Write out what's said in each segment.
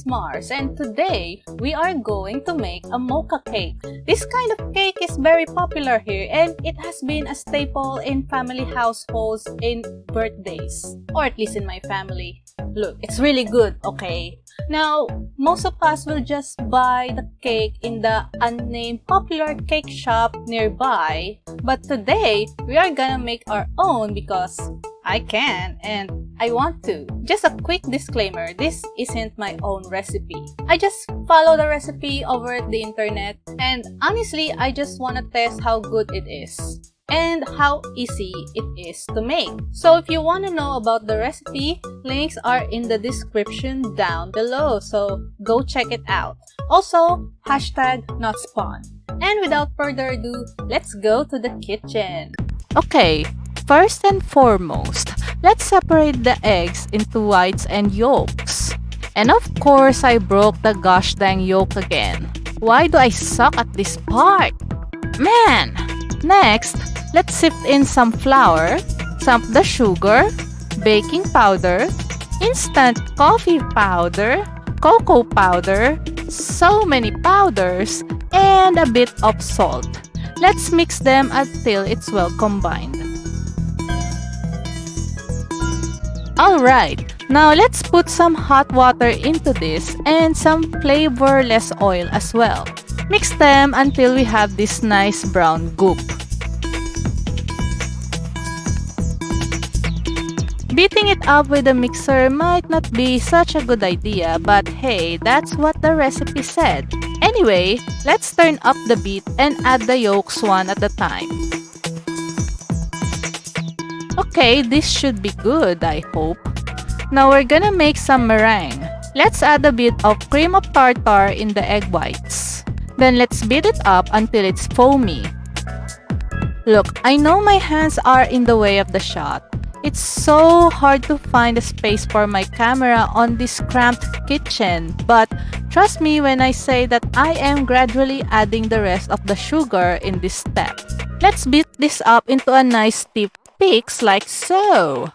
is Mars, and today we are going to make a mocha cake. This kind of cake is very popular here and it has been a staple in family households in birthdays, or at least in my family. Look, it's really good, okay? Now, most of us will just buy the cake in the unnamed popular cake shop nearby, but today we are gonna make our own because I can and I want to. Just a quick disclaimer, this isn't my own recipe. I just follow the recipe over the internet and honestly, I just want to test how good it is and how easy it is to make. So if you want to know about the recipe, links are in the description down below, so go check it out. Also, hashtag not spawn. And without further ado, let's go to the kitchen. Okay, first and foremost, let's separate the eggs into whites and yolks. And of course, I broke the gosh dang yolk again. Why do I suck at this part? Man! Next, let's sift in some flour, some of the sugar, baking powder, instant coffee powder, cocoa powder, so many powders, and a bit of salt. Let's mix them until it's well combined. Alright, now let's put some hot water into this and some flavorless oil as well. Mix them until we have this nice brown goop. Beating it up with a mixer might not be such a good idea, but hey, that's what the recipe said. Anyway, let's turn up the beat and add the yolks one at a time. Okay, this should be good, I hope. Now we're gonna make some meringue. Let's add a bit of cream of tartar in the egg whites. Then let's beat it up until it's foamy. Look, I know my hands are in the way of the shot. It's so hard to find a space for my camera on this cramped kitchen, but trust me when I say that I am gradually adding the rest of the sugar in this step. Let's beat this up into a nice stiff peaks like so.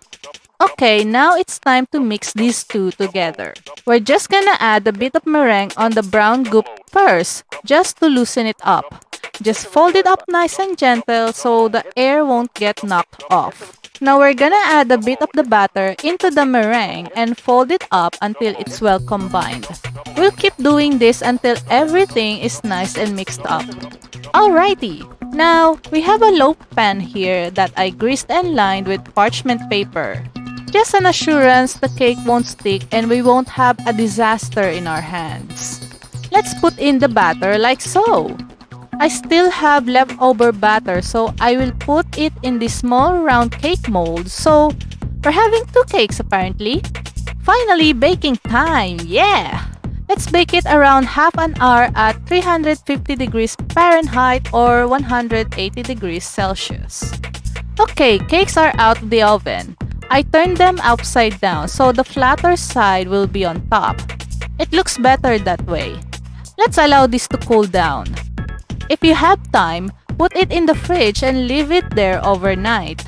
Okay, now it's time to mix these two together. We're just gonna add a bit of meringue on the brown goop first, just to loosen it up. Just fold it up nice and gentle so the air won't get knocked off. Now we're gonna add a bit of the batter into the meringue and fold it up until it's well combined. We'll keep doing this until everything is nice and mixed up. Alrighty, now we have a loaf pan here that I greased and lined with parchment paper. Just an assurance the cake won't stick and we won't have a disaster in our hands. Let's put in the batter like so. I still have leftover batter, so I will put it in this small round cake mold. So we're having two cakes apparently. Finally, baking time! Yeah! Let's bake it around half an hour at 350 degrees Fahrenheit or 180 degrees Celsius. Okay, cakes are out of the oven. I turned them upside down so the flatter side will be on top. It looks better that way. Let's allow this to cool down. If you have time, put it in the fridge and leave it there overnight.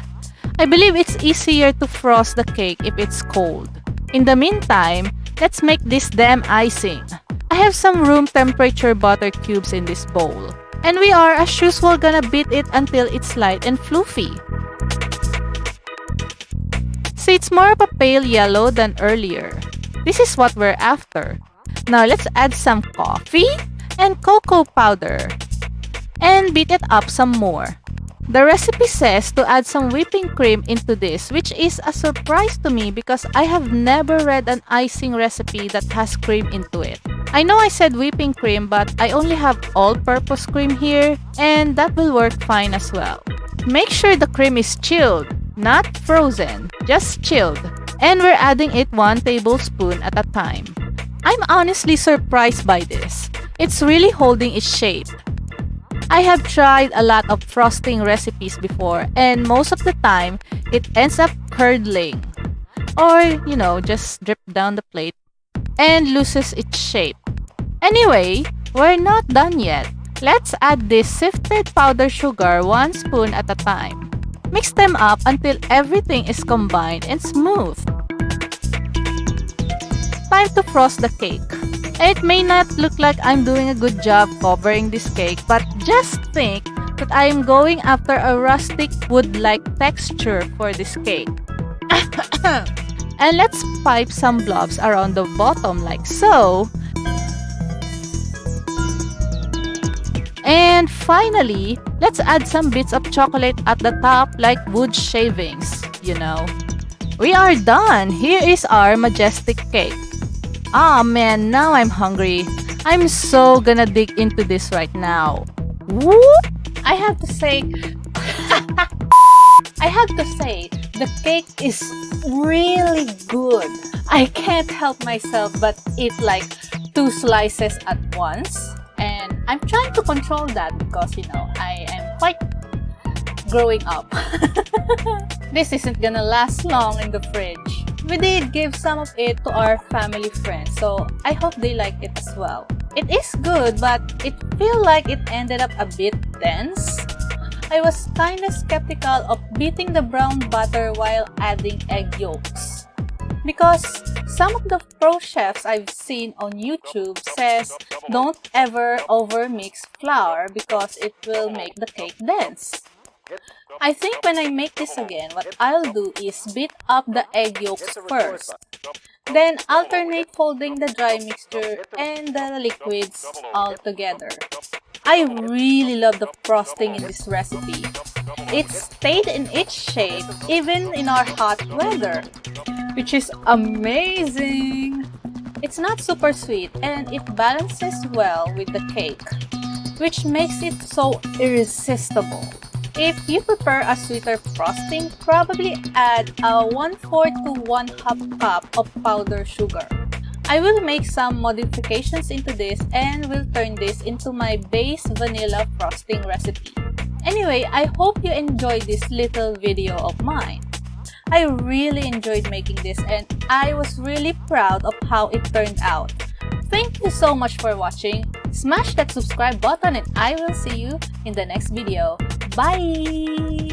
I believe it's easier to frost the cake if it's cold. In the meantime, let's make this damn icing. I have some room temperature butter cubes in this bowl. And we are as usual gonna beat it until it's light and fluffy. See, it's more of a pale yellow than earlier. This is what we're after. Now let's add some coffee and cocoa powder. And beat it up some more. The recipe says to add some whipping cream into this, which is a surprise to me because I have never read an icing recipe that has cream into it. I know I said whipping cream, but I only have all-purpose cream here, and that will work fine as well. Make sure the cream is chilled, not frozen, just chilled. And we're adding it 1 tablespoon at a time. I'm honestly surprised by this. It's really holding its shape. I have tried a lot of frosting recipes before and most of the time, it ends up curdling. Or, you know, just drip down the plate and loses its shape. Anyway, we're not done yet. Let's add this sifted powdered sugar 1 spoon at a time. Mix them up until everything is combined and smooth. Time to frost the cake. It may not look like I'm doing a good job covering this cake, but just think that I'm going after a rustic wood-like texture for this cake. And let's pipe some blobs around the bottom like so. And finally, let's add some bits of chocolate at the top like wood shavings, you know. We are done! Here is our majestic cake. Ah man, now I'm hungry. I'm so gonna dig into this right now. Woo! I have to say, the cake is really good. I can't help myself but eat like 2 slices at once. And I'm trying to control that because, you know, I am quite growing up. This isn't gonna last long in the fridge. We did give some of it to our family friends, so I hope they like it as well. It is good, but it feels like it ended up a bit dense. I was kinda skeptical of beating the brown butter while adding egg yolks. Because some of the pro chefs I've seen on YouTube says don't ever overmix flour because it will make the cake dense. I think when I make this again, what I'll do is beat up the egg yolks first. Then alternate folding the dry mixture and the liquids all together. I really love the frosting in this recipe. It stayed in its shape even in our hot weather, which is amazing! It's not super sweet and it balances well with the cake, which makes it so irresistible. If you prefer a sweeter frosting, probably add a 1/4 to 1/2 cup of powdered sugar. I will make some modifications into this and will turn this into my base vanilla frosting recipe. Anyway, I hope you enjoyed this little video of mine. I really enjoyed making this and I was really proud of how it turned out. Thank you so much for watching. Smash that subscribe button and I will see you in the next video. Bye!